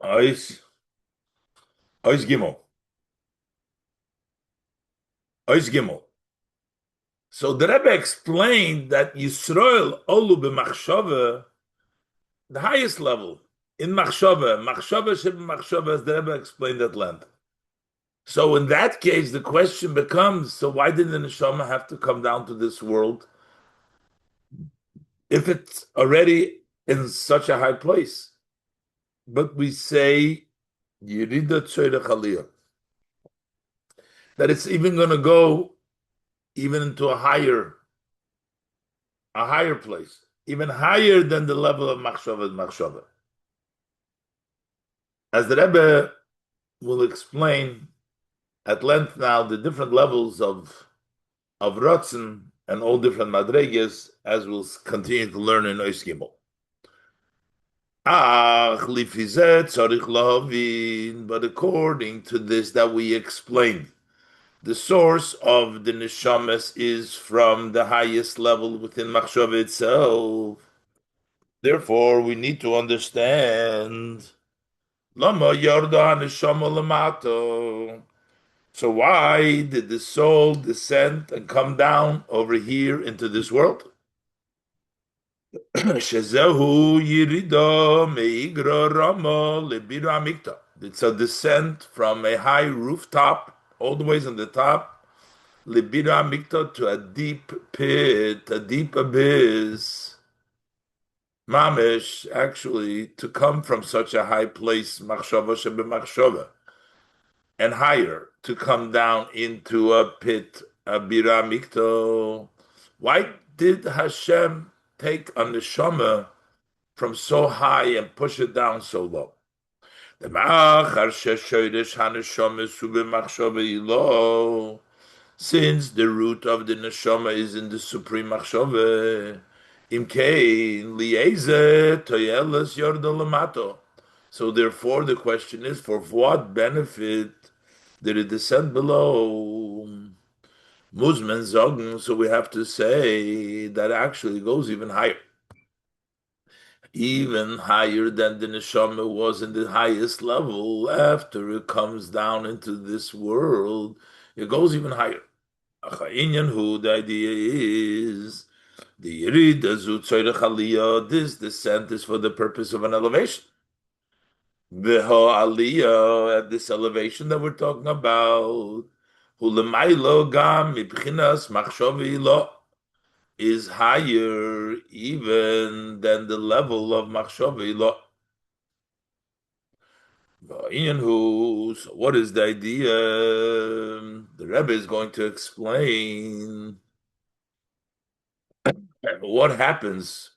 Ois, Ois Gimel, Ois Gimel. So the Rebbe explained that Yisrael Olu b'machshava, the highest level in machshava should be machshava, as the Rebbe explained at length. So in that case, the question becomes: so why did the neshama have to come down to this world if it's already in such a high place? But we say Yerida Tzorech Aliyah, that it's even going to go even into a higher place, even higher than the level of machshava and machshava. As the Rebbe will explain at length now, the different levels of Ratzin and all different madregas, as we'll continue to learn in Ois Gimel. But according to this that we explained, the source of the neshamas is from the highest level within machshava itself. Therefore, we need to understand Lama yarda neshama lamato. So why did the soul descend and come down over here into this world? Shezehu yirida meigra rama lebira mikta. It's a descent from a high rooftop, all the ways on the top, lebira mikta, to a deep pit, a deep abyss. Mamish, actually, to come from such a high place, machshava shebe machshava, and higher, to come down into a pit, a bira mikto. Why did Hashem take a neshama from so high and push it down so low? The ma'achar sheshoydesh haneshama sube machshava ilo. Since the root of the neshama is in the supreme machshava, imkein lieze toyeles yorda lamato. So therefore, the question is, for what benefit did it descend below? Muzman zogen. So we have to say that actually goes even higher than the neshama was in the highest level. After it comes down into this world, it goes even higher. Who the idea is the Yerida zu tzorech aliyah. This descent is for the purpose of an elevation. Veho aliyah, at this elevation that we're talking about, hu lemailo gam mibchinas machshavi lo, is higher even than the level of machshavi lo. So what is the idea? The Rebbe is going to explain what happens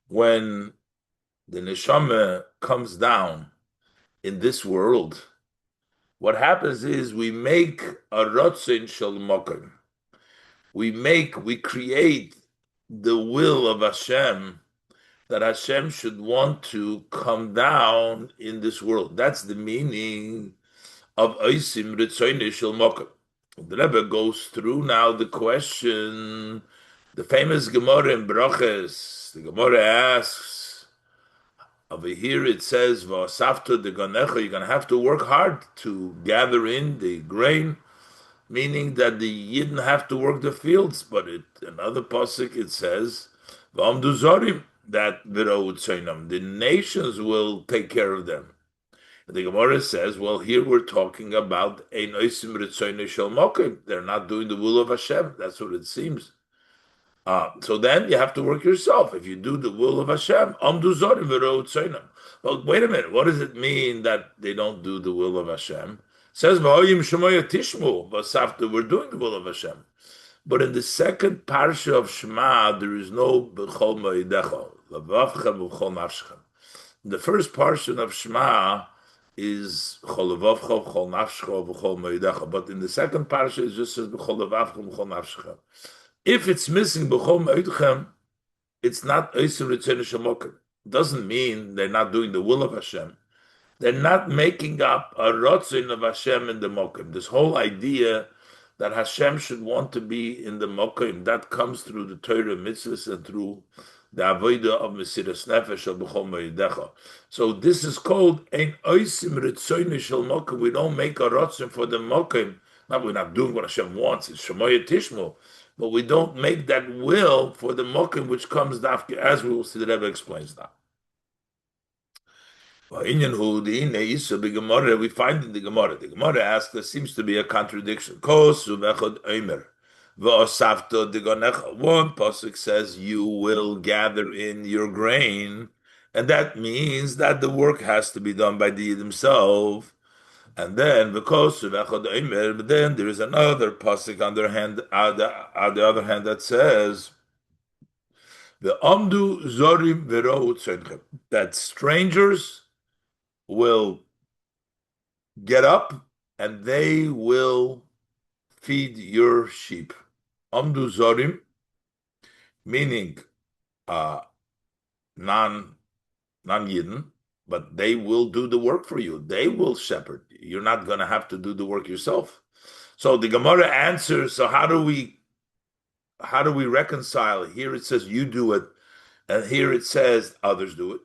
when the neshama comes down in this world. What happens is we make a rotzen shel mokem. We create the will of Hashem, that Hashem should want to come down in this world. That's the meaning of Oisim Ritzoyne Shel Mokem. The Rebbe goes through now the question, the famous Gemara in Broches. The Gemara asks, over here it says, "V'asafta de ganecha," you're going to have to work hard to gather in the grain, meaning that the Yidden have to work the fields. But another pasuk it says, "V'amdu zorim," that the nations will take care of them. The Gemara says, well, here we're talking about ein oisim ritzoyne shel mokim. They're not doing the will of Hashem. That's what it seems. So then you have to work yourself. If you do the will of Hashem, amdu zorim v'ro tzonam. Well, wait a minute. What does it mean that they don't do the will of Hashem? It says v'hoyim shemoya tishmu v'safta. We're doing the will of Hashem. But in the second parsha of Shema, there is no b'chol moedecha, l'vavchem v'chol nafshchem. The first portion of Shema is cholavavcha v'chol nafshcha v'chol moedecha, but in the second parsha it just says b'cholavavcha v'chol nafshcha. If it's missing b'chol moedechem, it's not oisem ritzon shemokim. Doesn't mean they're not doing the will of Hashem. They're not making up a rotzin of Hashem in the mokim. This whole idea that Hashem should want to be in the mokim, that comes through the Torah mitzvahs and through the avodah of Mesiras Nefesh of B'chol Moedecha. So this is called ein oisim ritzoyne shel mokim. We don't make a rotzim for the mokim. Now we're not doing what Hashem wants. It's Shemoye Tishmu, but we don't make that will for the mokim which comes after, as we will see. The Rebbe explains that. We find in the Gemara. The Gemara asks, there seems to be a contradiction. One pasuk says, you will gather in your grain, and that means that the work has to be done by the Yid himself. And then, because but then there is another pasuk on the other hand that says, that strangers will get up and they will feed your sheep. Amdu zorim, meaning non-Yidden, but they will do the work for you. They will shepherd. You're not going to have to do the work yourself. So the Gemara answers, so how do we reconcile it? Here it says you do it, and here it says others do it.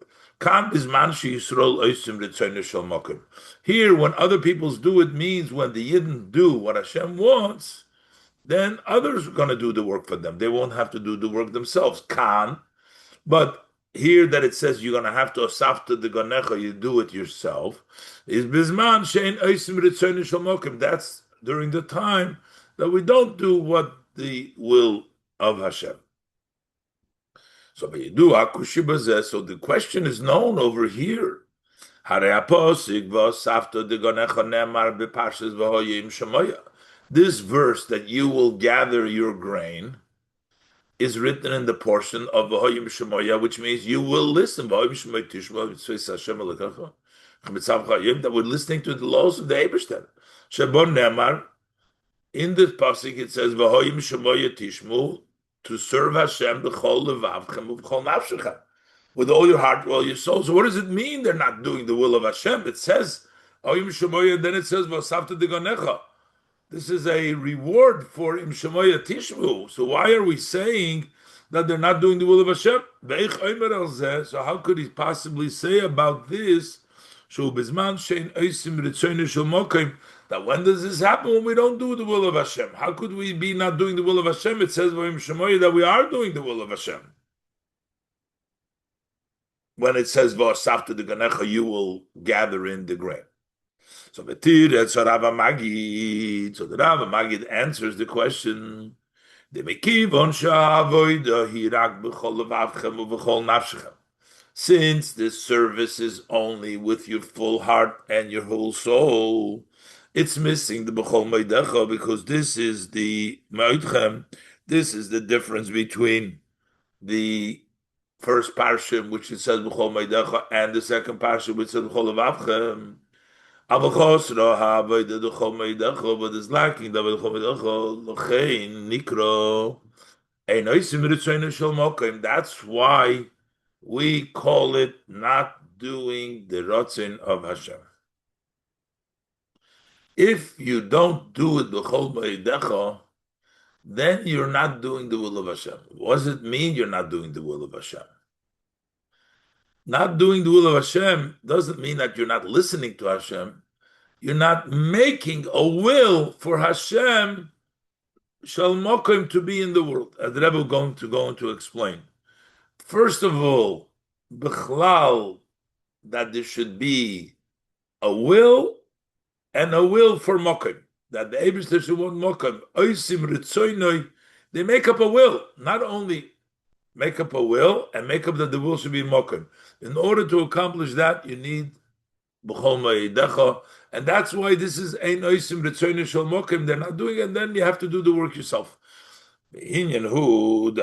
Here, when other peoples do it, means when the Yidden do what Hashem wants, then others are going to do the work for them. They won't have to do the work themselves. But here that it says you're going to have to asafta the ganecha, you do it yourself, is bizman shein oisim ritzoyne shel mokim. That's during the time that we don't do what the will of Hashem. So the question is known over here. This verse that you will gather your grain is written in the portion of V'hoyim Shemoya, which means you will listen. That we're listening to the laws of the Eibishter. In this pasuk it says V'hoyim Shemoya Tishmu, to serve Hashem b'chol levavchem u'b'chol nafshechem, with all your heart, all your soul. So what does it mean they're not doing the will of Hashem? It says V'hoyim Shemoya, then it says V'asavta deganecha. This is a reward for Im Shemoya Tishmu. So why are we saying that they're not doing the will of Hashem? So how could he possibly say about this? That when does this happen? When we don't do the will of Hashem. How could we be not doing the will of Hashem? It says that we are doing the will of Hashem. When it says V'asafta the ganecha, you will gather in the grain. So the Rav Magid answers the question. Since this service is only with your full heart and your whole soul, it's missing the b'chol meidecha, because this is the meidchem. This is the difference between the first parsha, which it says b'chol meidecha, and the second parsha, which says b'chol levavchem. But it's lacking the nikro. That's why we call it not doing the rotzin of Hashem. If you don't do it b'chol ma'idecha, then you're not doing the will of Hashem. What does it mean you're not doing the will of Hashem? Not doing the will of Hashem doesn't mean that you're not listening to Hashem. You're not making a will for Hashem shall mokim to be in the world. As the Rebbe is going to explain. First of all, b'chlal, that there should be a will and a will for mokim. That the Eibishter should want mokim. Oisim ritzoynoi. They make up a will. Not only make up a will and make up that the will should be mokim. In order to accomplish that, you need b'chol ma'idecha, and that's why this is ein oisim ritzoynoi shel mokim. They're not doing it, and then you have to do the work yourself. The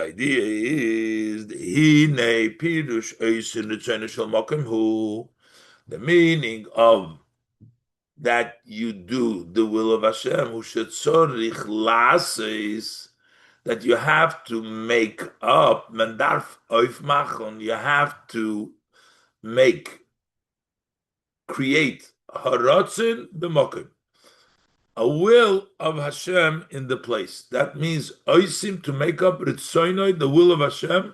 idea is the meaning of that you do the will of Hashem, that you have to make up, you have to create haratzin b'mokim, a will of Hashem in the place. That means oisim, to make up ritzoynoi, the will of Hashem,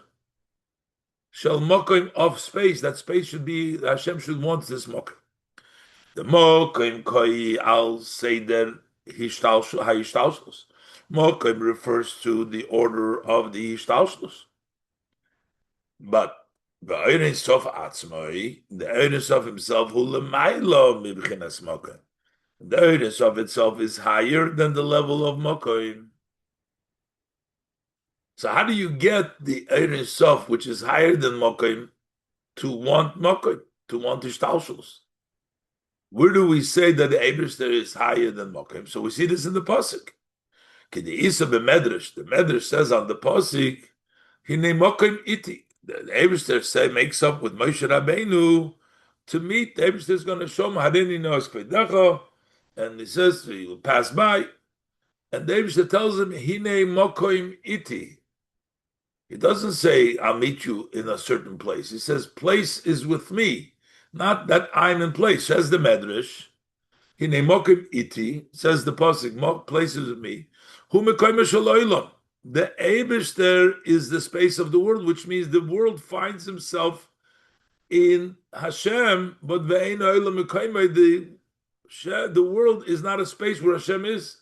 shel mokim of space. That space should be Hashem should want this mokim. The mokim koi al seder ha'ishtalshus. Mokim refers to the order of the ishtalshus. But the Ein Sof Atzmai, the Ein Sof himself, who lemailo mibchinas mokim. The Ein Sof itself is higher than the level of mokim. So how do you get the Ein Sof, which is higher than mokim, to want ishtalshus? Where do we say that the Eibishter is higher than mokim? So we see this in the pasuk. The Medrash says on the pasuk, "Hine mokim iti." The Eibishter makes up with Moshe Rabbeinu to meet. The Eibishter is going to show him Harini Noas Kvedecha, and he says he will pass by, and the Eibishter tells him Hine mokim iti. He doesn't say I'll meet you in a certain place. He says place is with me. Not that I'm in place, says the Medrash. Hine mokim iti, says the pasuk, places with me. Hu mekoyim shel olam. The Eibishter is the space of the world, which means the world finds himself in Hashem, but ve'ein olam mekoyim, the world is not a space where Hashem is.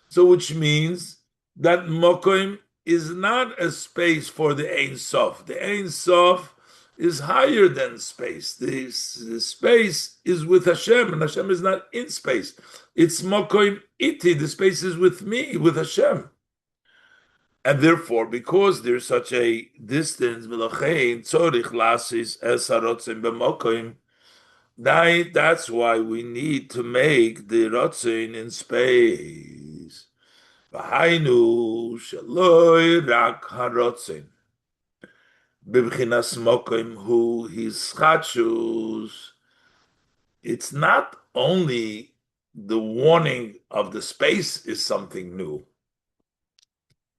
So which means that mokim is not a space for the Ein Sof. The Ein Sof is higher than space. The space is with Hashem, and Hashem is not in space. It's mokoim iti. The space is with me, with Hashem. And therefore, because there's such a distance, that's why we need to make the rotzin in space. V'hainu shaloi rak harotzin. Bibchinas mokim hu his chachus. It's not only the warning of the space is something new,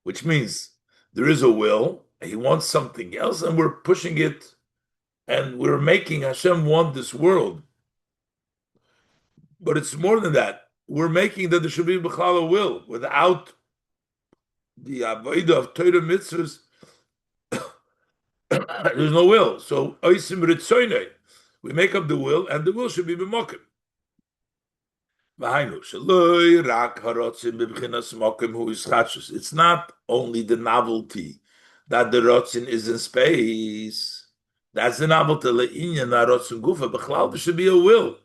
which means there is a will, he wants something else, and we're pushing it, and we're making Hashem want this world. But it's more than that. We're making that there should be b'chala will. Without the Avodah of Torah mitzvahs, there's no will. So oisim ritzoynei, we make up the will, and the will should be b'mokim. It's not only the novelty that the rotzin is in space. That's the novelty. There should be a will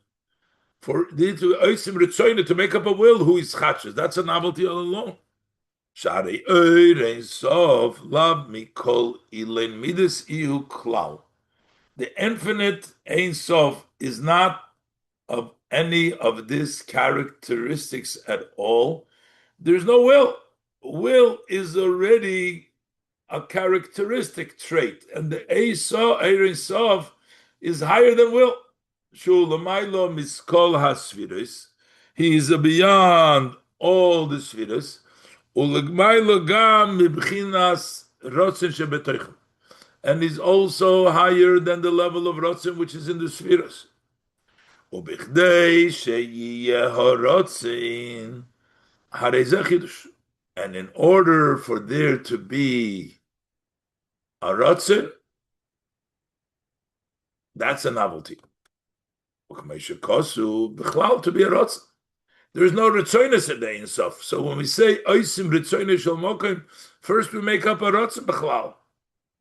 for to make up a will. Who is chachus? That's a novelty all alone. The infinite Ein Sof is not of any of these characteristics at all. There's no will. Will is already a characteristic trait, and the Ein Sof is higher than will. He is beyond all the spheres. And is also higher than the level of rotzen which is in the spheres. And in order for there to be a rotzen, that's a novelty. To be a rotzen. There is no ritzoynus in the Ein Sof. So when we say oisim ritzoynus shel mokim, first we make up a rotzen b'chlal.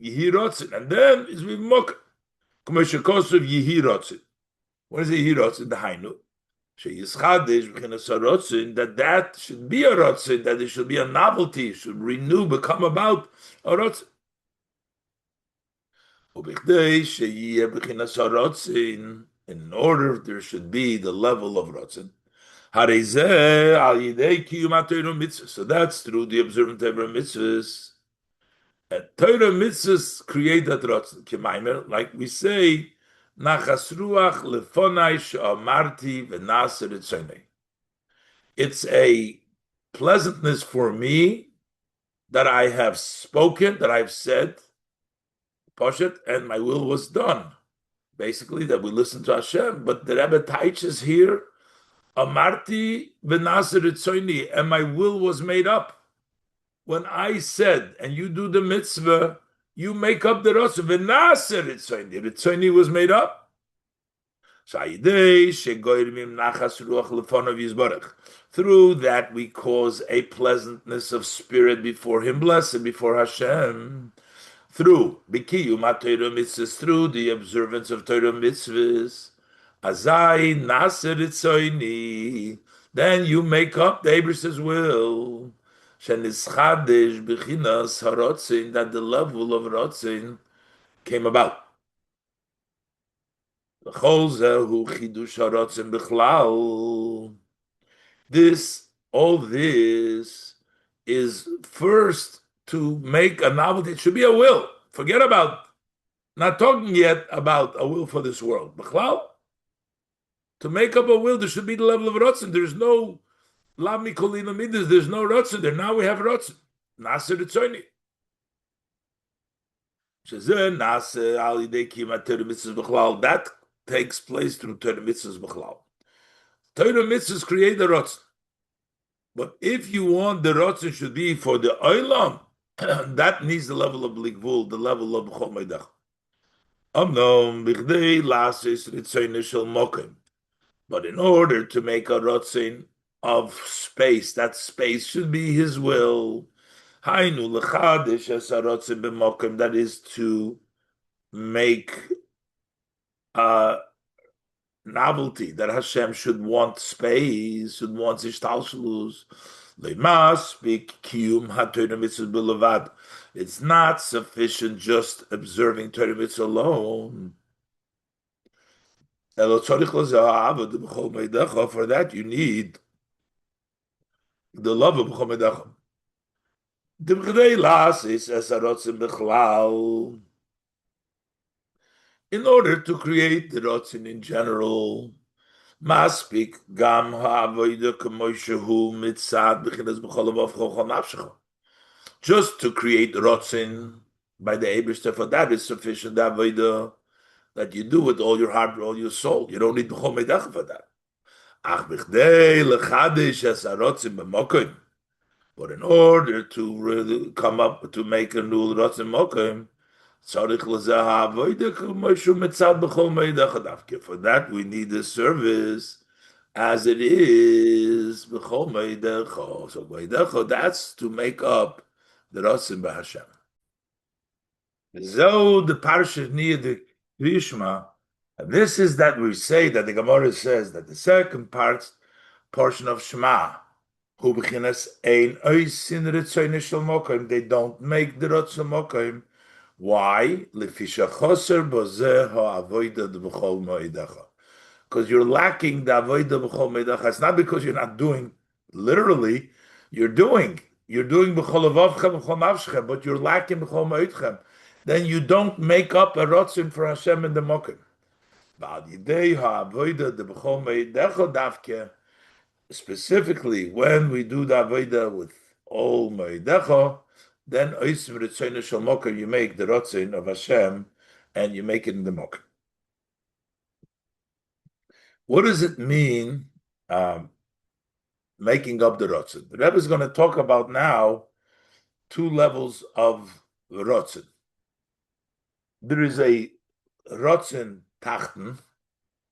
Yehi rotzen, and then is we mokim. K'moshe kosuv yehi rotzen. What is yehi rotzen? The hainu. Sheyischadish b'chinas rotzen, that should be a rotzen, that it should be a novelty, should renew, become about a rotzen. Ubichdei sheyiyeh b'chinas rotzen, in order there should be the level of rotzen. So that's through the observant Torah mitzvahs. And Torah mitzvahs create that rotzen. Like we say, nachas ruach lefonai she'amarti v'naser etzonei. It's a pleasantness for me that I have spoken, that I've said, poshet, and my will was done. Basically, that we listen to Hashem. But the Rebbe teaches here, Amarti v'naser etzonei, and my will was made up. When I said, and you do the mitzvah, you make up the Rotzen. V'naser Ritzoini. Ritzoini was made up. Through that we cause a pleasantness of spirit before Him, blessed before Hashem. Through Bikiyum HaTorah mitzvahs, through the observance of Torah mitzvahs. Azai Naser Ritzoini. Then you make up the Abraham's will. Shenischadish Bechinas Harotzin, that the level of Rotzin came about. All this is first to make a novelty. It should be a will. Forget about, not talking yet about a will for this world. To make up a will, there should be the level of Rotzen. There's no Lavmi Kolina Midas, there's no Rotzen there. Now we have Rotzen. Nasir Ritzoini. That takes place through Torah mitzvahs b'chlal. Torah mitzvahs create the rotzen. But if you want the rotzen should be for the olam, that needs the level of blikvul, the level of b'chol meidach. But in order to make a rotzen of space, that space should be His will. That is to make a novelty that Hashem should want space, should want ishtalshalus. It's not sufficient just observing Torah mitzvah alone. For that you need the love of b'chol meidach. In order to create the rotzin in general, maspik gam ha'avodah k'moishehu mitzad b'chinas b'chol avavcho nafshecha. Just to create the rotzin by the Eibishter, for that is sufficient. The avodah that you do with all your heart, all your soul. You don't need b'chol meidach for that. Ach b'chdei lechadish es harotzin b'mokim. But in order to really come up to make a new rotzin mokim, for that we need the service as it is. So that's to make up the rotzin b'Hashem. So the parsha near the Krishma, this is that we say that the Gemara says that the second portion of Shema. They don't make the rotzin mokim. Why? Because you're lacking the avodah b'chol meidach. It's not because you're not doing literally. You're doing b'chol avavchem b'chol nafshem, but you're lacking b'chol meidchem. Then you don't make up a rotzin for Hashem in the mokim. Specifically, when we do the avodah with all meidecha, then you make the rotzin of Hashem, and you make it in the mokim. What does it mean, making up the rotzin? The Rebbe is going to talk about now two levels of rotzin. There is a rotzin tachten,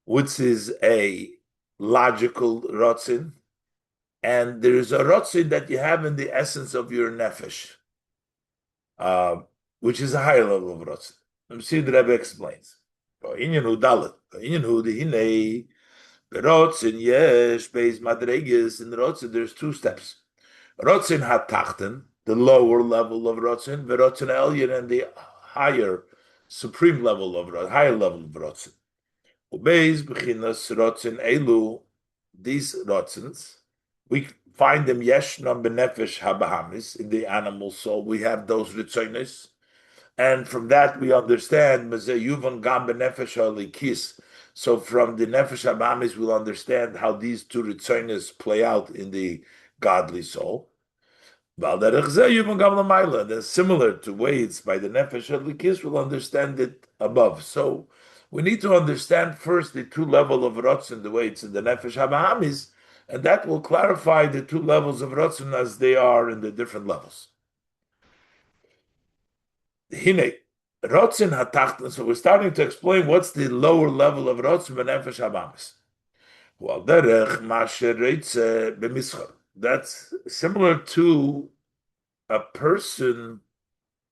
which is a logical rotzin, and there is a rotzin that you have in the essence of your nefesh, which is a higher level of rotzin. Let me see what the Rebbe explains. In rotzin there's two steps. Rotzin hatachten, the lower level of rotzin, verotzin elyon, and the higher, supreme level of rotzin, higher level of rotzin. These rotzins, we find them yeshnam benefesh habahamis, in the animal soul. We have those ritzonos, and from that we understand yuvan gam benefesh halikis. So from the nefesh habahamis, we'll understand how these two ritzonos play out in the godly soul. Then similar to ways by the nefesh halikis, we'll understand it above. So we need to understand first the two levels of rotzin, the way it's in the nefesh habahamis, and that will clarify the two levels of rotzin as they are in the different levels. Hine, Rotzin hatachton. So we're starting to explain what's the lower level of rotzin benefesh habamis. Well, derech masher reitze b'mischar. That's similar to a person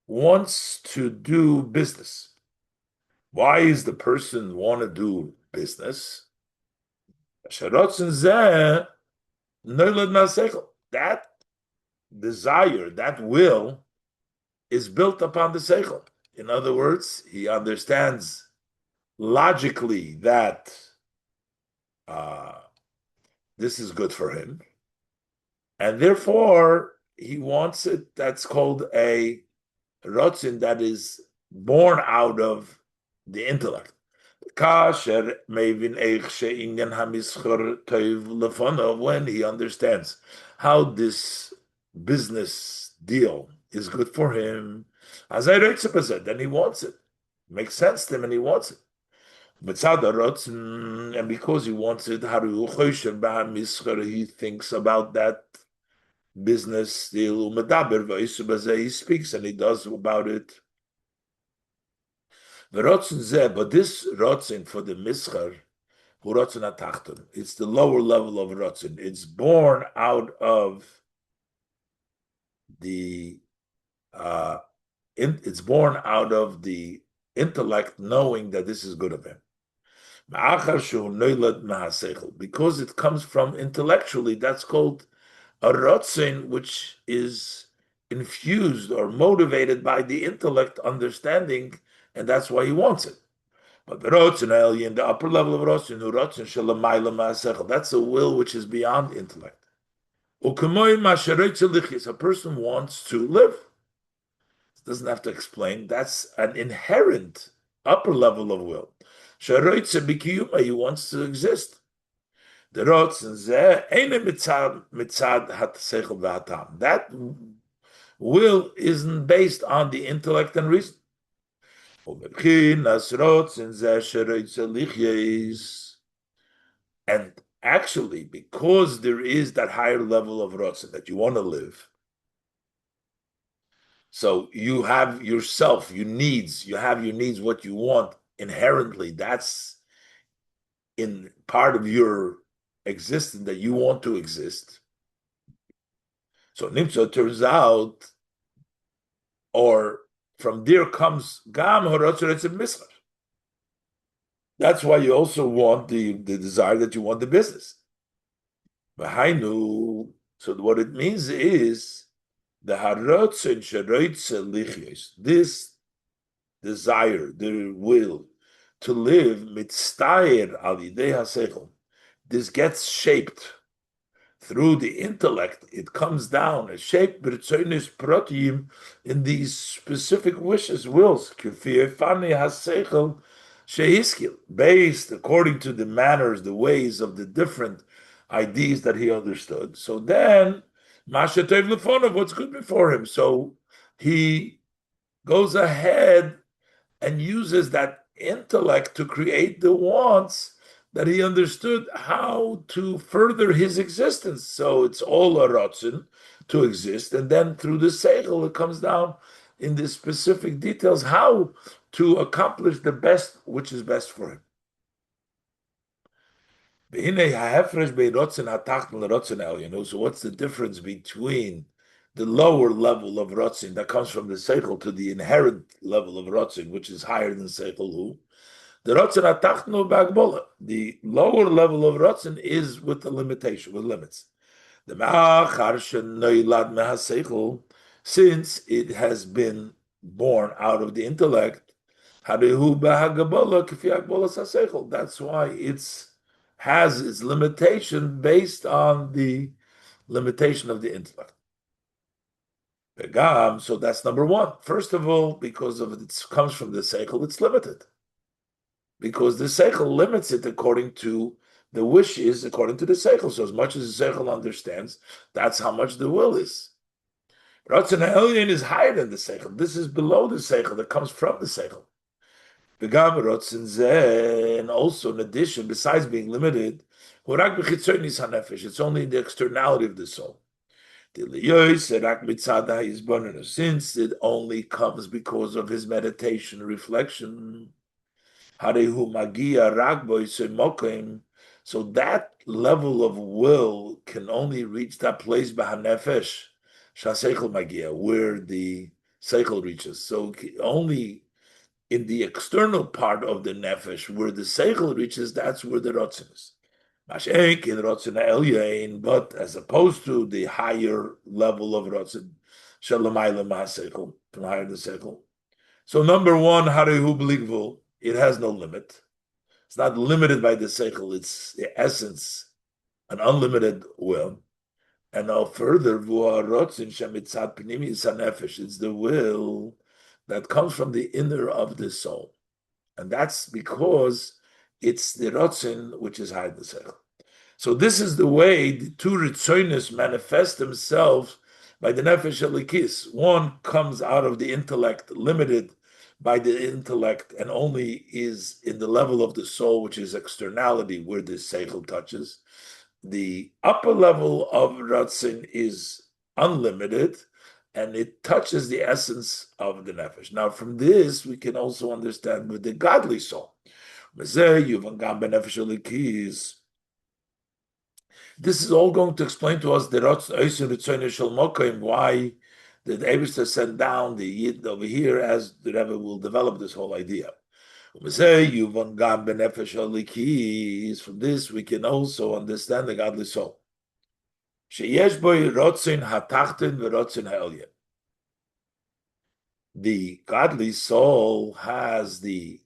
wants to do business. Why is the person want to do business? That desire, that will, is built upon the seichel. In other words, he understands logically that this is good for him, and therefore he wants it. That's called a rotzin that is born out of the intellect. When he understands how this business deal is good for him, then he wants it. Makes sense to him and he wants it. And because he wants it, he thinks about that business deal. He speaks and he does about it. But this rotzin for the mischar, it's the lower level of rotzin. It's born out of the it's born out of the intellect knowing that this is good of him. Because it comes from intellectually, that's called a rotzin, which is infused or motivated by the intellect understanding, and that's why he wants it. But the rotzin in the upper level of rotzin, that's a will which is beyond intellect. A person wants to live. Doesn't have to explain. That's an inherent upper level of will. He wants to exist. The that will isn't based on the intellect and reason. And actually, because there is that higher level of rotzin that you want to live, so you have yourself, your needs, what you want inherently. That's in part of your existence that you want to exist. So Nimtza turns out, or from there comes Gam Horotzeretz Mischar. That's why you also want the desire that you want the business. So what it means is the harotzen sheroitze lichyos, this desire, the will to live mitztayer al yidei hasechel, this gets shaped through the intellect. It comes down, a shaped b'ritzonis protiyim in these specific wishes, wills, k'fiyefani hasechel shehiskil, based according to the manners, the ways of the different ideas that he understood. So then, Masha Tev Lefonov, what's good before him. So he goes ahead and uses that intellect to create the wants that he understood how to further his existence. So it's all a rotzen to exist, and then through the seichel it comes down in the specific details how to accomplish the best which is best for him. So what's the difference between the lower level of rotzin that comes from the seichel to the inherent level of rotzin, which is higher than seichel? The rotzin atachnu b'agbola. The lower level of rotzin is with the limitation, with limits. The ma'achar shenoilad mehaseichel, since it has been born out of the intellect, harihu b'hagabola k'fi agbolas haseichel. That's why it's has its limitation based on the limitation of the intellect. So that's number one. First of all, because of it comes from the seichel, it's limited. Because the seichel limits it according to the wish is according to the seichel. So as much as the seichel understands, that's how much the will is. Ratzon ha'elyon is higher than the seichel. This is below the seichel that comes from the seichel. And also, in addition, besides being limited, it's only the externality of the soul. Since it only comes because of his meditation, reflection, so that level of will can only reach that place b'hanefesh, where the seichel reaches. So only in the external part of the nefesh, where the seichel reaches, that's where the rotzen is. But as opposed to the higher level of rotzen, from higher the seichel. So number one, harihu b'ligvul, it has no limit. It's not limited by the seichel. It's the essence, an unlimited will. And now further, it's the will that comes from the inner of the soul. And that's because it's the rotzin which is higher than the seichel. So this is the way the two ritzonos manifest themselves by the nefesh elikis. One comes out of the intellect, limited by the intellect, and only is in the level of the soul, which is externality, where the seichel touches. The upper level of Ratzin is unlimited, and it touches the essence of the nefesh. Now, from this, we can also understand with the godly soul. This is all going to explain to us the why the Eibishter sent down the Yid over here, as the Rebbe will develop this whole idea. From this, we can also understand the godly soul. The godly soul has the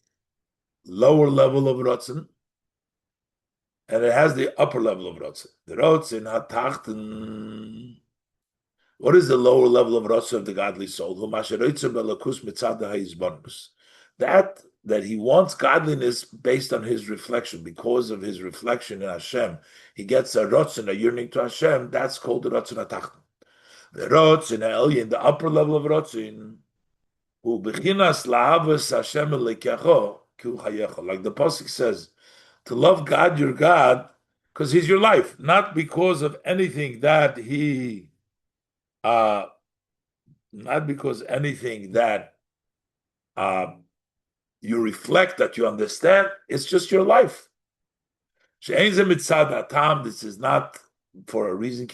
lower level of rotzen, and it has the upper level of rotzen. The rotzen hatachten. What is the lower level of rotzen of the godly soul? That he wants godliness based on his reflection, because of his reflection in Hashem. He gets a rotzen, a yearning to Hashem. That's called the rotzen hatachten. The rotzen elyon, the upper level of rotzen, who bechinas lahavas Hashem elekecho ki chayecha. Like the pasuk says, to love God, your God, because He's your life, not because of anything that He, not because anything that you reflect, that you understand. It's just your life. This is not for a reason.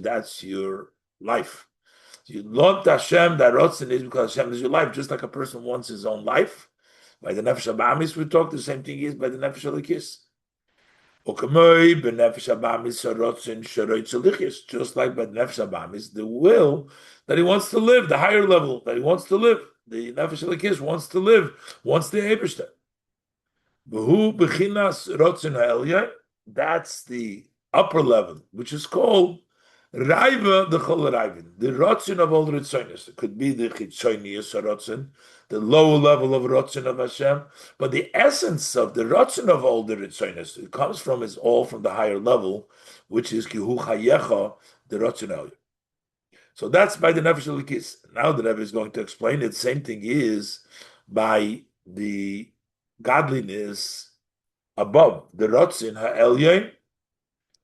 That's your life. You want Hashem, that rotzen is because Hashem is your life, just like a person wants his own life. By the nefesh habamis, we talk, the same thing is by the nefesh elikis. Just like by the nefesh habamis, the will that he wants to live, the higher level that he wants to live, the nefesh elikis wants to live, wants the eibishter. That's the upper level, which is called Raiva the Chol Raivin, the Rotzen of all Ritzonis. It could be the Chitzonius Rotzen, the lower level of Rotzen of Hashem, but the essence of the Rotzen of all the Ritzonis, it comes from, is all from the higher level, which is Kihu Chayecha, the Rotzen Elyon. So that's by the Nefesh Elikis. Now the Rebbe is going to explain it. Same thing is by the godliness above. The Rotzen HaElyon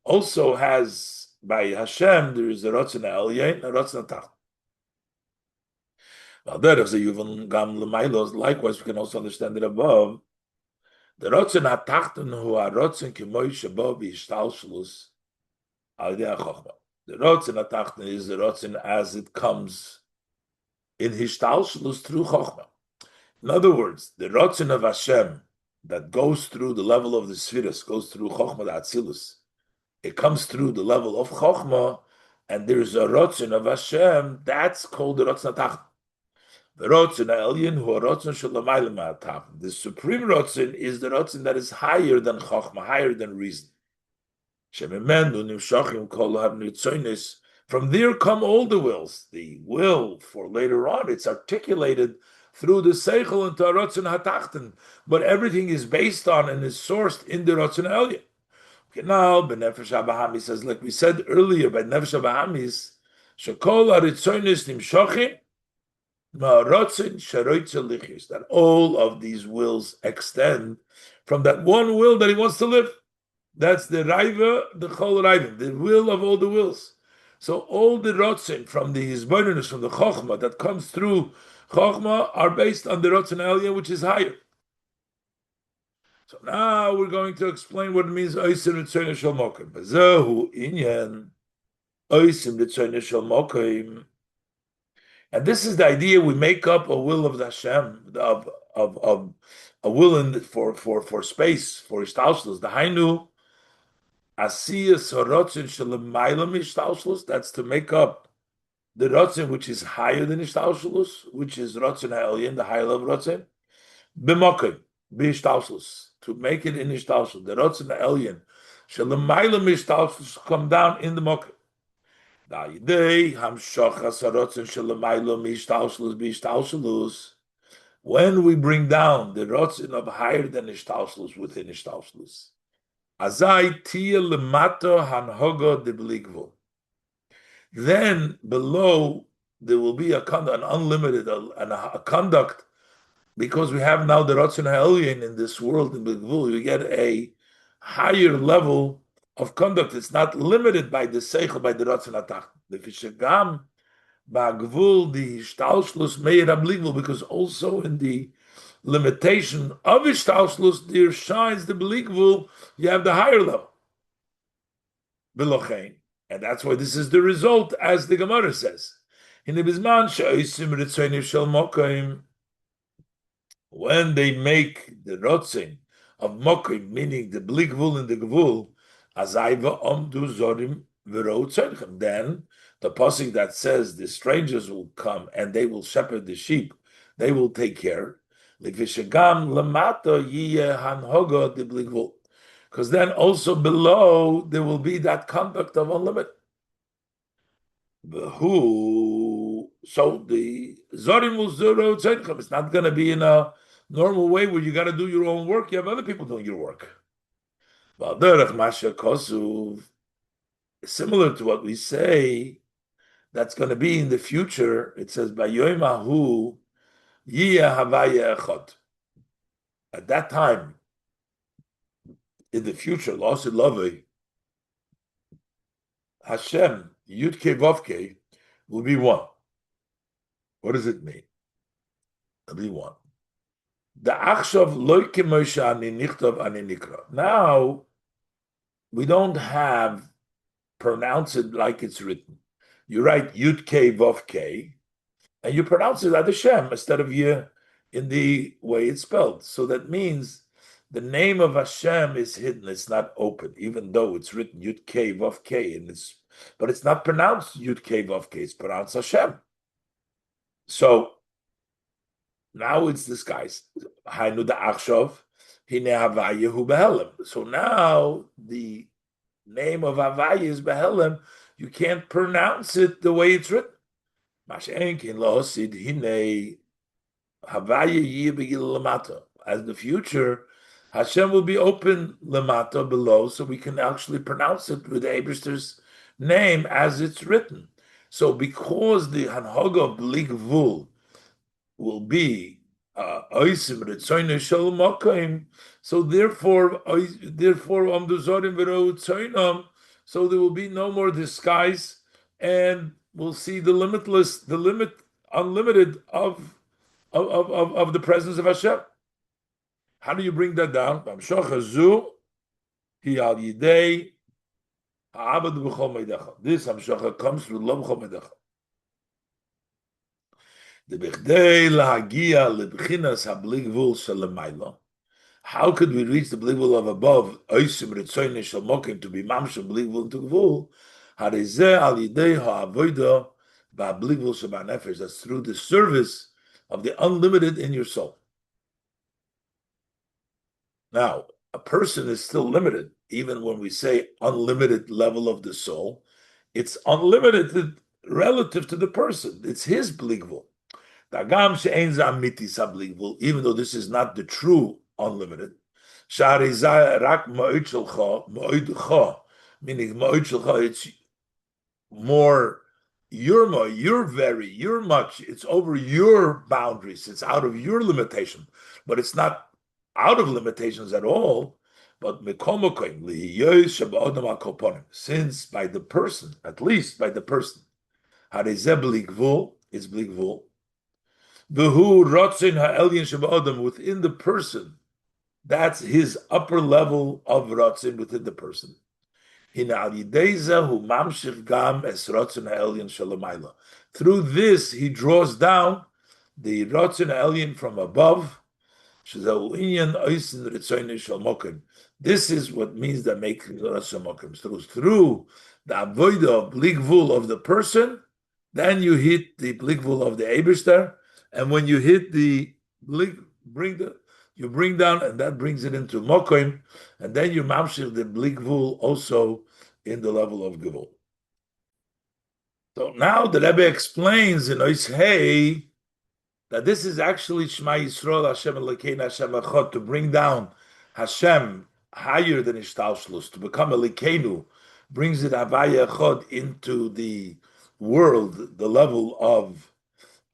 also has, by Hashem, there is a Rotzen HaElyon, a Rotzen HaTach. Now there is a Yuvan Gam L'maylos. Likewise, we can also understand it above. The Rotzen HaTachten hu HaRotzen K'moi Shebo B'Yishtalshelus Al Yedei HaChochma. The Rotzen HaTachten is the Rotzen as it comes in Hishtalshelus through Chochma. In other words, the Rotzen of Hashem that goes through the level of the Sfiras, goes through Chochma the Atzilus, it comes through the level of Chochma, and there's a Rotzen of Hashem, that's called the Rotzen HaTachten. The Rotzen HaElyon hu HaRotzen Shelamayla Ma'atav. The supreme Rotzen is the Rotzen that is higher than Chochma, higher than reason. From there come all the wills. The will for later on, it's articulated through the Seichel into Rotzen HaTachten, but everything is based on and is sourced in the Rotzen HaElyon. Okay, now, B'nefesh HaBahamis says, like we said earlier, by Nefesh HaBahamis, Shekol HaRitzonos Nimshochim Ma'arotzen Sharoitze Lichis, that all of these wills extend from that one will that he wants to live. That's the Raiva, the Chol Raivim, the will of all the wills. So all the rotzen from the Hizbonenus, from the Chochmah that comes through Chochmah are based on the rotzen Elyon, which is higher. So now we're going to explain what it means Oisim Ritzoyne Shel Mokim. Zehu Inyan Oisim Ritzoyne Shel Mokim. And this is the idea: we make up a will of the Hashem, of a will for space, for Ishtalshlus. The Hainu Asiyas Rotzin Shelemaylam Ishtalshlus. That's to make up the Rotzin which is higher than Ishtalshlus, which is Rotzin Ha'elyon, the higher level Rotzin. B'mokim, b'ishtalshlus, to make it in ishtalshlus. The Rotzin Ha'elyon Shelemaylam Ishtalshlus come down in the mokim. When we bring down the rotzin of higher than ishtalshlus within ishtalshlus, then below there will be an unlimited a conduct, because we have now the rotzin ha'elyon in this world in B'gvul. You get a higher level of conduct. It's not limited by the seichel, by the rotzen atach. The fishagam ba'gvul the ishtalshlus meir abligvul, because also in the limitation of ishtalshlus there shines the bligvul. You have the higher level, belochein, and that's why this is the result, as the Gemara says in the bizman she'osim ritzonim shel mokim, when they make the rotzin of mokim, meaning the bligvul and the gvul. Then the pasuk that says the strangers will come and they will shepherd the sheep, they will take care. Because then also below there will be that conduct of unlimited. So the zorim will zero tzedchem. It's not going to be in a normal way where you got to do your own work. You have other people doing your work. Similar to what we say, that's going to be in the future. It says, "Bayoimahu yiyah havaya echad." At that time, in the future, Losid Lovei, Hashem Yudke Vovke will be one. What does it mean? It'll be one. The Achshav Loike Moshe Ani Nichtov Ani Nikra. Now we don't have pronounce it like it's written. You write Yud K Vav K, and you pronounce it as Hashem instead of Yeh in the way it's spelled. So that means the name of Hashem is hidden; it's not open, even though it's written Yud K Vav K, but it's not pronounced Yud K Vav K. It's pronounced Hashem. So now it's disguised. Hainu da Achshav Hine Havayahu Behelem. So now the name of Havaya is Behelem. You can't pronounce it the way it's written. Mashenkin losid hine Havaya yeh begil lamata. As the future, Hashem will be open lamata below, so we can actually pronounce it with the Eibishter's name as it's written. So because the Hanhoga of Bligvul will be Oisim Ritzoyne Shel Mokim, so therefore Amduzorim V'Ro Tzoynam, so there will be no more disguise, and we'll see the limitless, unlimited of the presence of Hashem. How do you bring that down? This Hamshacha comes through love b'chol meidecha. How could we reach the bligvul of above? Oisim Ritzoyne Shel Mokim, to be mamshel bligvul to gvul. Harizeh al yidei ha'avodah ba'bligvul shebanefesh. That's through the service of the unlimited in your soul. Now, a person is still limited, even when we say unlimited level of the soul. It's unlimited relative to the person. It's his bligvul. Even though this is not the true unlimited, meaning it's more you're much, it's over your boundaries, it's out of your limitation, but it's not out of limitations at all. But since by the person, at least by the person, is bligvul, within the person, that's his upper level of rotzin within the person. Through this, he draws down the rotzin ha'elyon from above. This is what means that making rotzin mokim. Through the avodah of bligvul of the person, then you hit the bligvul of the Eibishter, and when you hit the you bring down, and that brings it into mokim, and then you mamshir the bligvul also in the level of givul. So now the Rebbe explains in Ois Hey that this is actually Shema Yisrael Hashem Elokeinu Hashem Echad, to bring down Hashem higher than Ishtalshlus, to become Elokeinu, brings it Havaya Echad into the world, the level of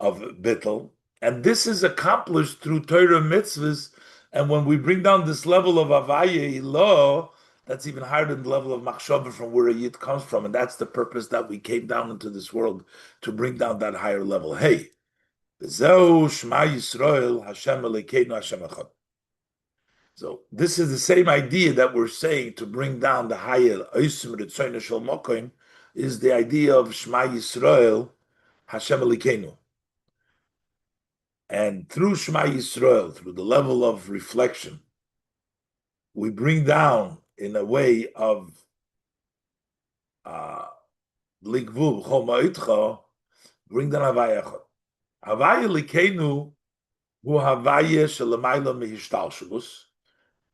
Bittel. And this is accomplished through Torah mitzvahs. And when we bring down this level of Havaya Ilah, that's even higher than the level of Machshava from where a Yid comes from. And that's the purpose that we came down into this world, to bring down that higher level. Hey, Shema Yisrael Hashem Elokeinu Hashem Echad. So this is the same idea that we're saying to bring down the higher Oisim Ritzoyne Shel Mokoim, is the idea of Shema Yisrael Hashem Elokeinu. And through Shema Yisrael, through the level of reflection, we bring down in a way of Ligvu Chol Ma'itcha, bring down Havaya Echad. Havaya Elokeinu hu Havaya Shelamayla Mehishtalshelus.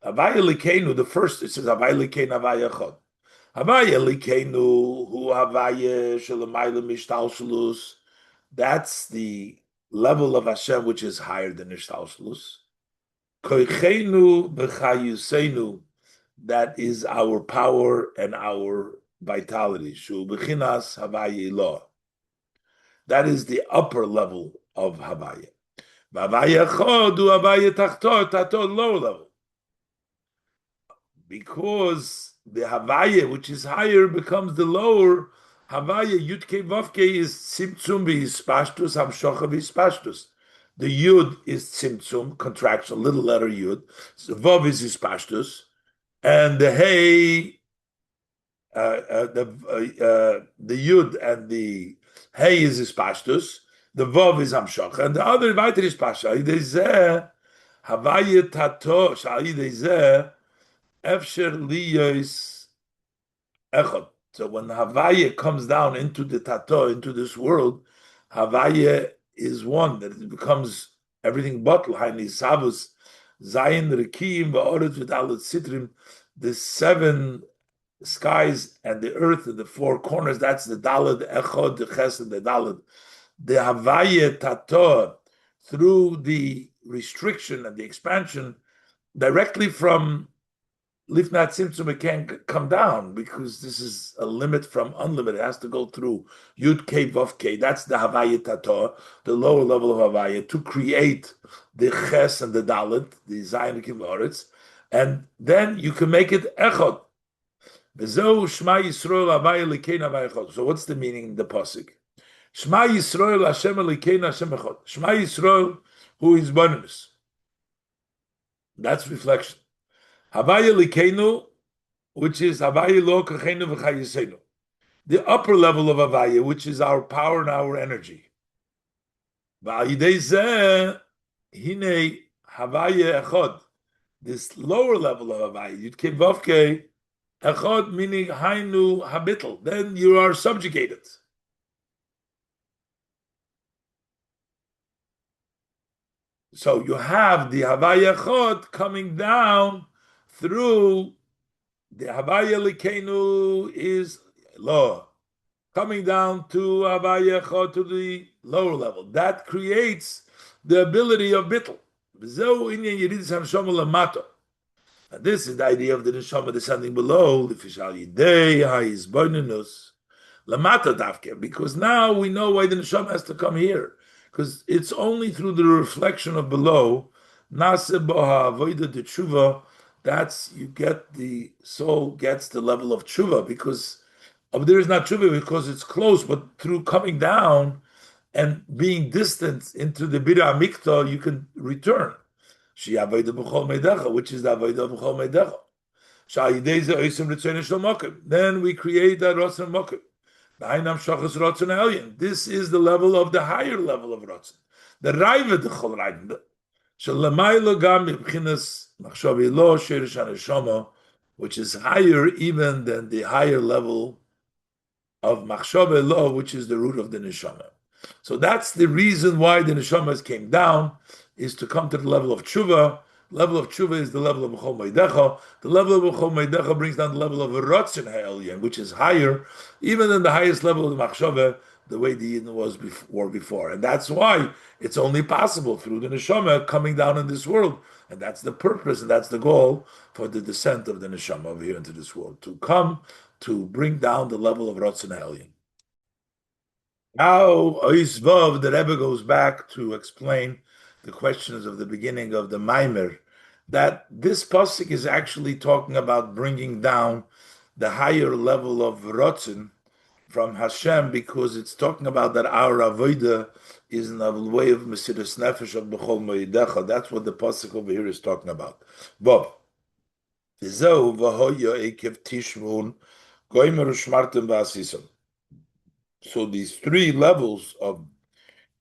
Havaya Elokeinu, the first, it says Havaya Elokeinu Havaya Echad. Havaya Elokeinu hu Havaya Shelamayla Mehishtalshelus. That's the level of Hashem which is higher than Ishtalshelus. Koichenu b'chayuseinu, that is our power and our vitality. Shu b'chinas Havaya Ilah. That is the upper level of Havaya. Havaya Echad hu Havaya Tachto, lower level. Because the Havaya, which is higher, becomes the lower. Havaya Yudke Vavke is Tzimtzum v'Hispashtus, Hamshocha v'Hispashtus. The Yud is Tzimtzum, contraction, little letter Yud. So Vav is Hispashtus, and the Hey, the Yud and the Hey is Hispashtus. The Vav is Hamshocha, and the other weiter is Pasha. Havaya Tato, Sha'idei Efsher Liyos Echad. So when Havaya comes down into the Tato, into this world, Havaya is one, that it becomes everything but L'haini Savus, Zayin Rekim, Va'oret V'dalet Sitrim, the 7 skies and the earth and the 4 corners, that's the Dalet, the Echad, the Ches, and the Dalet. The Havaya Tato, through the restriction and the expansion, directly from Lifnat Tzimtzum, it can't come down, because this is a limit from unlimited. It has to go through Yud K Vav K. That's the Havaya Tato, the lower level of Havaya, to create the Ches and the Dalet, the Zayin Kim Oretz, and then you can make it Echad. V'zeu Shema Yisrael Havaya Elokeinu Havaya Echad. So what's the meaning in the pasuk? Shema Yisrael Hashem Elokeinu Hashem Echad. Shema Yisrael, who is boundless. That's reflection. Havaya Elokeinu, which is Havaya Lo Kachenu V'Chayisenu, the upper level of Havaya, which is our power and our energy. V'Ayidei Zeh Hine Havaya Echad, this lower level of Havaya, Yud Kei Vav Kei Echad, meaning Hainu Habitel. Then you are subjugated. So you have the Havaya Echad coming down through the Havaya Elokeinu is law, coming down to Havaya Echad, to the lower level. That creates the ability of Bittel. And this is the idea of the neshama descending below, because now we know why the neshama has to come here, because it's only through the reflection of below, Nase Boha Avodah de Tshuva, you get the soul gets the level of tshuva, because there is not tshuva because it's close, but through coming down and being distant into the Bira Mikta, you can return. She Avodah b'chol meidecha, which is the Avodah b'chol meidecha. Then we create that Ratzon Mokim. This is the level of the higher level of Ratzon. The Raiva d'chol Raiva. Which is higher even than the higher level of Machshava Lo, which is the root of the Neshama. So that's the reason why the Neshamas came down, is to come to the level of Tshuva. Level of Tshuva is the level of B'chol Meidecha. The level of B'chol Meidecha brings down the level of Ratzon Ha'elyon, which is higher, even than the highest level of the Machshava, the way the Yidden was before. And that's why it's only possible through the Neshama coming down in this world. And that's the purpose, and that's the goal for the descent of the Neshama over here into this world, to come to bring down the level of Ratzon Ha'elyon. Now, Oisvav, the Rebbe goes back to explain the questions of the beginning of the Mamer, that this pasuk is actually talking about bringing down the higher level of Ratzon from Hashem, because it's talking about that our Avodah is in a way of Mesiras Nefesh of B'chol Moedecha. That's what the pasuk over here is talking about. Mamer Vehaya Eikev Tishmeun, Goymer U'Shmartem V'Asisam. So these three levels of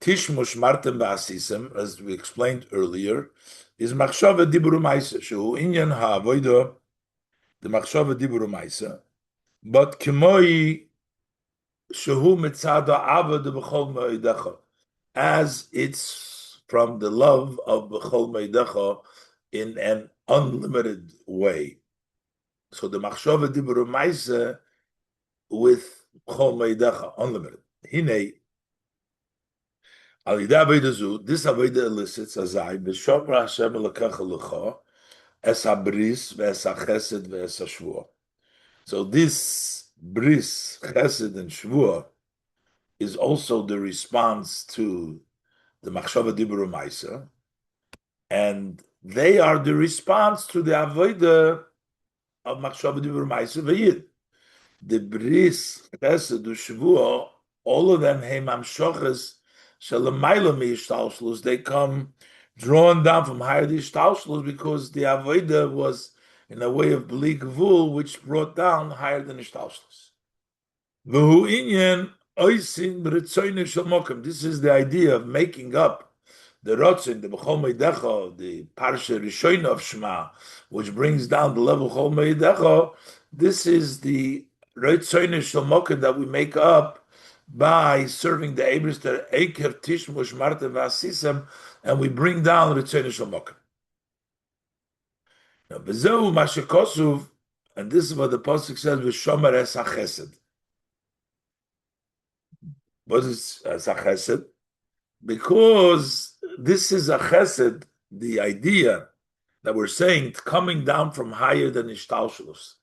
Tishmu, Shmartem, V'Asisem, as we explained earlier, is Machshava Dibur U'Maisa, Shehu Inyan HaAvodah, the Machshava Dibur U'Maisa, but Kemoi Shehu Mitzada Avodah B'chol Moedecha, as it's from the love of B'chol Moedecha in an unlimited way. So the Machshava Dibur U'Maisa with B'chol Moedecha, unlimited. Hinei, this Avodah elicits azai b'shomer Hashem elakacha lecha es habris ve'es hachesed ve'es hashvua. So this bris, chesed, and shvua is also the response to the machshava dibur u'maisa, and they are the response to the avodah of machshava dibur u'maisa v'yid. The bris, chesed, and shvua, all of them heimam shoches. They come drawn down from higher ishtalshlus, because the avodah was in a way of bli gvul, which brought down higher than ishtalshlus. This is the idea of making up the rotzin, the b'chol meidecha, the parsha rishon of Shema, which brings down the level of chol meidecha. This is the rotzin shalmokim that we make up by serving the Eibster Eikev Tishmeun Shmartem V'Asisem, and we bring down the Ritzono Shel Mokem. Now, Bezehu Mashekosuv, and this is what the pasuk says: V'shomer es hachesed. What is es hachesed? Because this is a chesed, the idea that we're saying coming down from higher than ishtalshlus,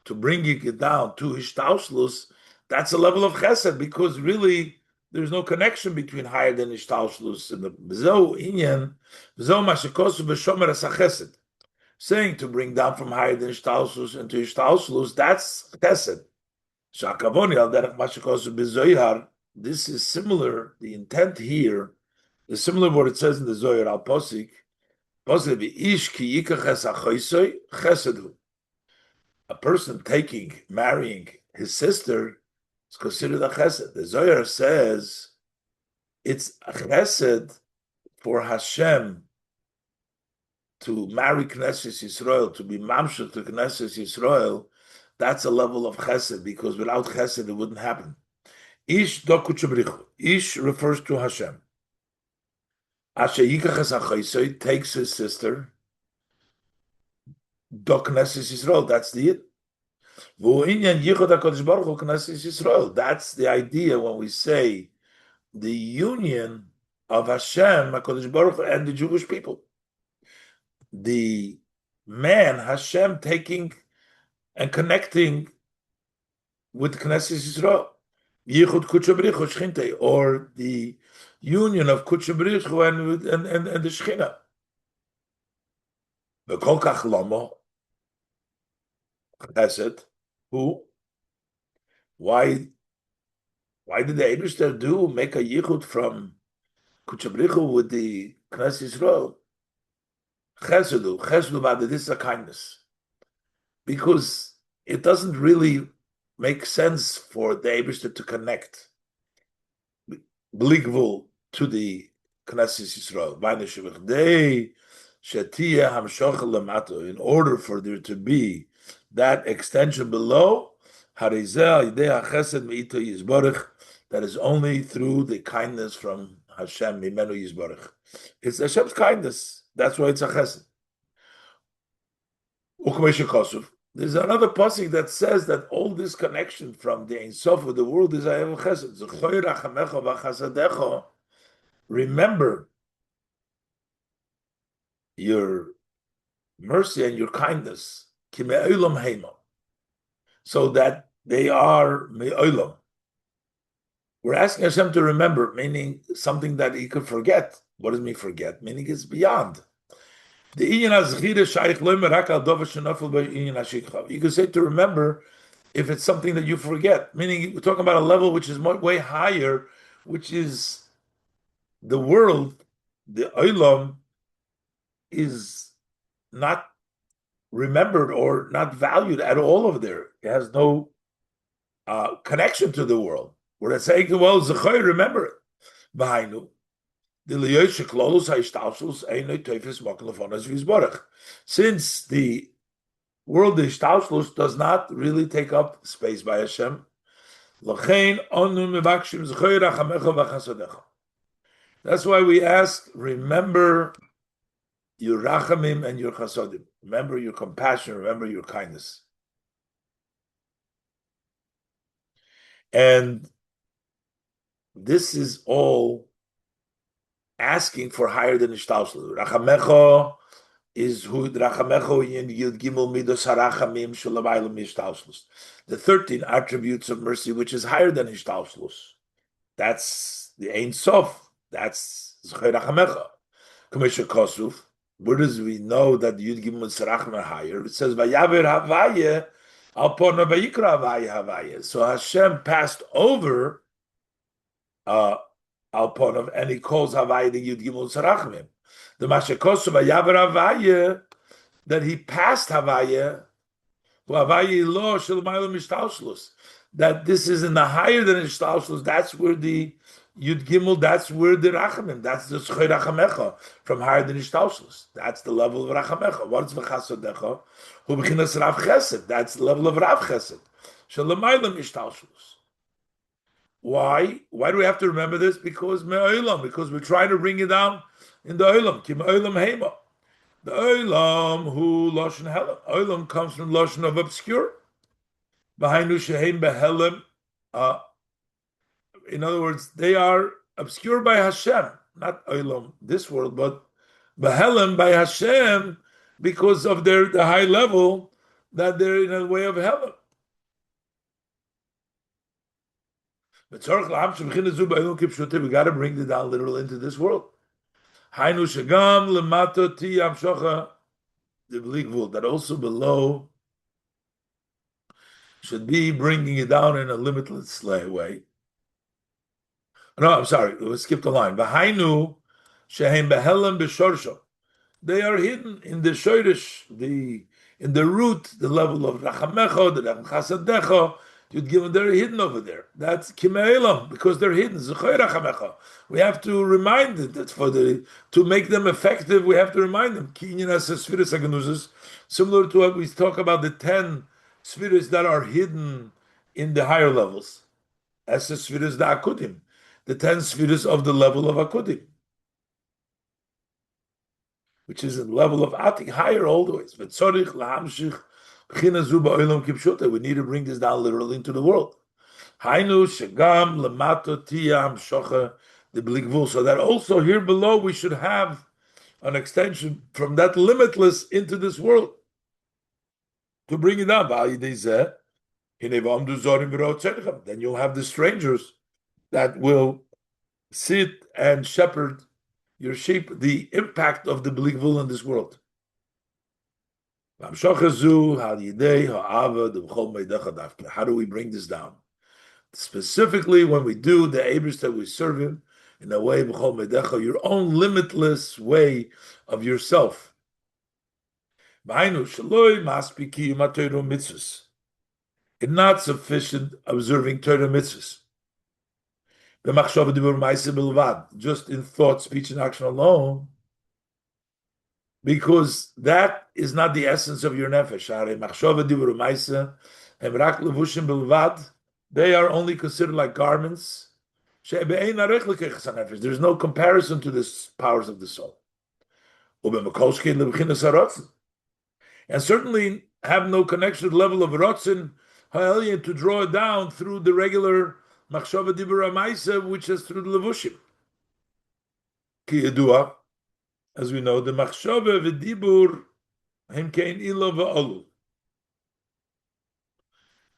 to bringing it down to ishtalshlus. That's a level of chesed, because really there's no connection between higher than ishtalshlus and the b'zo inyan, b'zo mashekosu b'shomer es hachesed. Saying to bring down from higher than ishtalshlus into ishtalshlus, that's chesed. Shakavoni al derech mashekosu b'zoyar. This is similar. The intent here is similar to what it says in the Zohar al posik. Posik v'iish ki yikach es hachoisoi chesedu. A person marrying his sister, it's considered a chesed. The Zohar says it's a chesed for Hashem to marry Knesset Yisrael, to be mamshel to Knesset Yisrael. That's a level of chesed, because without chesed it wouldn't happen. Ish dokuchabrichu. Ish refers to Hashem. Asher yikach es takes his sister. Do Knesset Yisrael. That's the it. That's the idea when we say the union of Hashem, HaKadosh Baruch Hu, and the Jewish people. The man, Hashem, taking and connecting with Knesset Yisrael. Yichud Kudsha B'richu Shchinte, or the union of Kudsha B'richu and the Shechina. V'kol kach lama. Chesed. Who? Why did the Eibishter make a yichud from Kuchabrichu with the Knesset Yisrael? Chesedu about this is a kindness. Because it doesn't really make sense for the Eibishter to connect Bligvul to the Knesset Yisrael. In order for there to be that extension below, that is only through the kindness from Hashem, Mimenu Yisborich. It's Hashem's kindness. That's why it's a chesed. There's another pasuk that says that all this connection from the Ein Sof of the world is Ayev Chesed. Remember your mercy and your kindness, so that they are me'olam. We're asking Hashem to remember, meaning something that he could forget. What does mean forget? Meaning it's beyond. You could say to remember if it's something that you forget, meaning we're talking about a level which is way higher, which is the world, the olam, is not remembered or not valued at all over there. It has no connection to the world. We're saying, well, Zechai, remember it. Since the world, the Ishtaushlus, does not really take up space by Hashem, that's why we ask, remember your rachamim and your chasodim. Remember your compassion, remember your kindness. And this is all asking for higher than Ishtaushlus. Rachamecho is who Rachamecho in Yud Gimel Midos Harachamim Shulamaylam Ishtaushlus. The 13 attributes of mercy, which is higher than Ishtaushlus. That's the Ein Sof. That's Zechei Rachamecha. Commissioner Kosuf. Where does we know that the Yud Gimel Sarachim are higher? It says Vayaver Havaya Alpon Vayikra Havaya Havaya. So Hashem passed over Alponov, and he calls Havaya the Yud Gimel Sarachim. The Mashakosu Vayaver Havaya, that he passed Havaya, Havaya Lo Shalmaylam Ishtaushlus. That this is in the higher than Ishtaushlus. That's where the Yud Gimel, that's where the Rachamim, that's the Tzchei Rachamecha, from higher than Ishtaushlus. That's the level of Rachamecha. What's V'chasodecha? Hu b'chinas Rav Chesed. That's the level of Rav Chesed. Shalamaylam Ishtaushlus. Why? Why do we have to remember this? Because me'olam, because we're trying to bring it down in the olam. Ki me'olam heima. The olam hu loshen helam. Olam comes from loshen of obscure. B'hainu shehem behelim. In other words, they are obscured by Hashem, not olam, this world, but behelim by Hashem, because of the high level that they're in a way of helam. We got to bring it down literal into this world. That also below should be bringing it down in a limitless way. No, I'm sorry, we skipped a line. They are hidden in the shoirish, in the root, the level of rachamecho, the chasadecho. You'd give them, they're hidden over there. That's kime'elam, because they're hidden. We have to remind them that to make them effective, we have to remind them. Similar to what we talk about the 10 spheres that are hidden in the higher levels. As the spheres the akudim, the 10 spheres of the level of akudim, which is in the level of atik, higher all the ways. We need to bring this down literally into the world. So that also here below we should have an extension from that limitless into this world to bring it down. Then you'll have the strangers that will sit and shepherd your sheep, the impact of the Bligvul in this world. How do we bring this down? Specifically, when we do the Abris that we serve him in a way, your own limitless way of yourself. It's not sufficient observing Torah mitzvahs. Just in thought, speech, and action alone, because that is not the essence of your nefesh. They are only considered like garments. There's no comparison to the powers of the soul. And certainly have no connection to the level of rotzin ha'elyon to draw it down through the regular machshava dibur ha'maisa, which is through the levushim. Ki yedua, as we know, the machshava v'dibur hem kein ilo v'olu.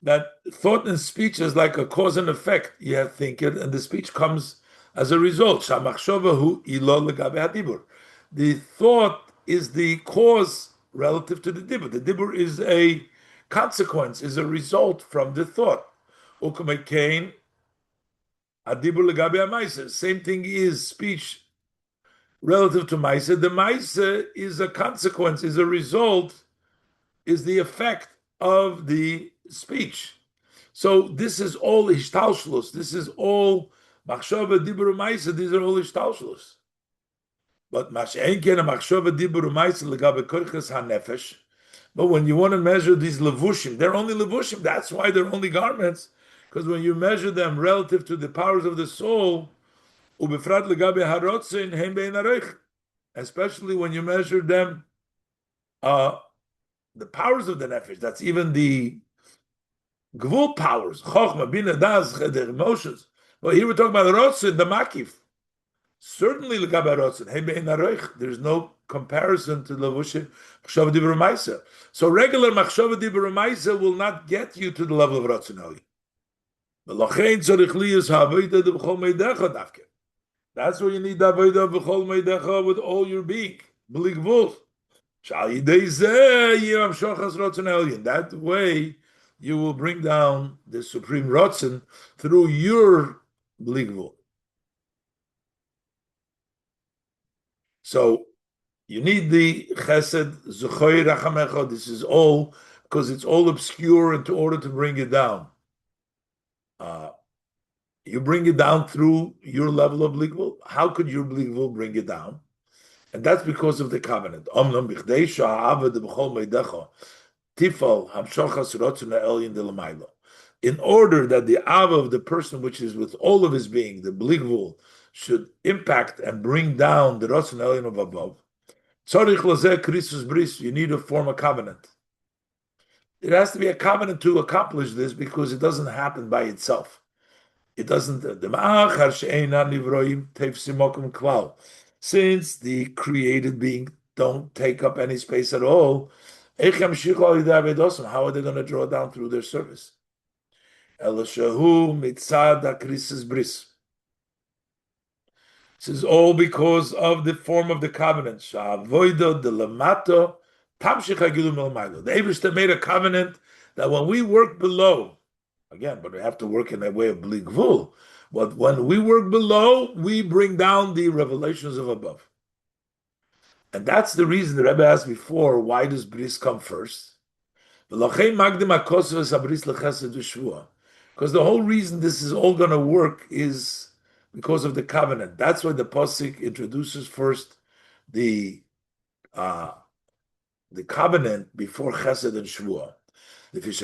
That thought and speech is like a cause and effect. You think it, and the speech comes as a result. Shamachshava hu ilo legabe hadibur. The thought is the cause relative to the dibur. The dibur is a consequence, is a result from the thought. Ukamekein hadibur legabe ha'maisa. Same thing is speech relative to maisa. The maisa is a consequence, is a result, is the effect of the speech. So this is all ishtalshlus. This is all machshava dibur maisa. These are all ishtalshlus. But mash'enken machshava dibur maisa legabe koiches hanefesh. But when you want to measure these levushim, they're only levushim. That's why they're only garments. Because when you measure them relative to the powers of the soul, ubefrat legabe harotzin heim bein areich. Especially when you measure them, the powers of the nefesh. That's even the gvul powers, chokhmah, bina, das, the emotions. Well, here we're talking about the rotzin, the makif. Certainly, legabe rotzin, hey bein aroich. There's no comparison to levushim machshava dibur maisa. So regular machshava dibur maisa will not get you to the level of rotzin hali. That's where you need the avodah b'chol meidecha with all your being. B'li gvul. That way, you will bring down the supreme rotzen through your bligvul. So you need the chesed zuchoy rachamecha. This is all because it's all obscure, and in order to bring it down, you bring it down through your level of bligvul. How could your bligvul bring it down? And that's because of the covenant. In order that the ava of the person, which is with all of his being, the bligvul, should impact and bring down the rotzen elyon of above, you need to form a covenant. It has to be a covenant to accomplish this, because it doesn't happen by itself. It doesn't. Since the created being don't take up any space at all, how are they going to draw down through their service? This is all because of the form of the covenant. The Eibishter made a covenant that when we work below, again, but we have to work in a way of bli gvul. But when we work below, we bring down the revelations of above. And that's the reason the Rebbe asked before, why does bris come first? Because the whole reason this is all going to work is because of the covenant. That's why the Pasuk introduces first the covenant before chesed and shvuah. Because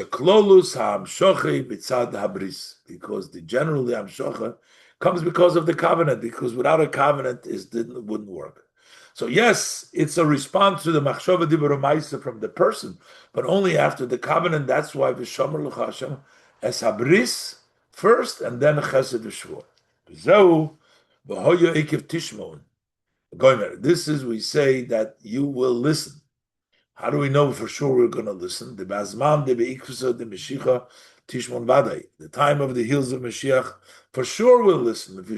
the generally hamshocha comes because of the covenant, because without a covenant it wouldn't work. So yes, it's a response to the machshava dibur maisa from the person, but only after the covenant. That's why v'shomer l'cha Hashem es habris first, and then chesed v'shvuah. Zeu Vehaya Eikev Tishmeun. This is, we say that you will listen. How do we know for sure we're going to listen? The bazman de beikfusa de Mashiach Tishmon Vadai. The time of the heels of Mashiach, for sure we'll listen. Because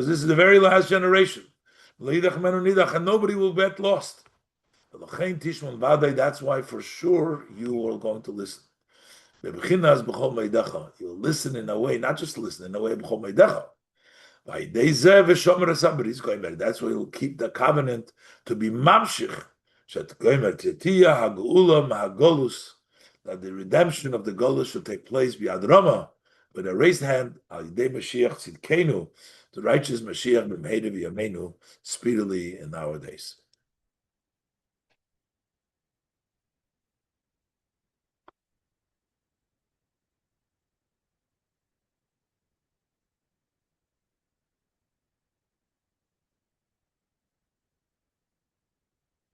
this is the very last generation. and nobody will get lost. That's why for sure you are going to listen. You'll listen in a way, not just listen, in a way, but he's going back. That's why he'll keep the covenant to be mamshich. That the redemption of the golus should take place beyond Rama, with a raised hand, the righteous Mashiach speedily in our days.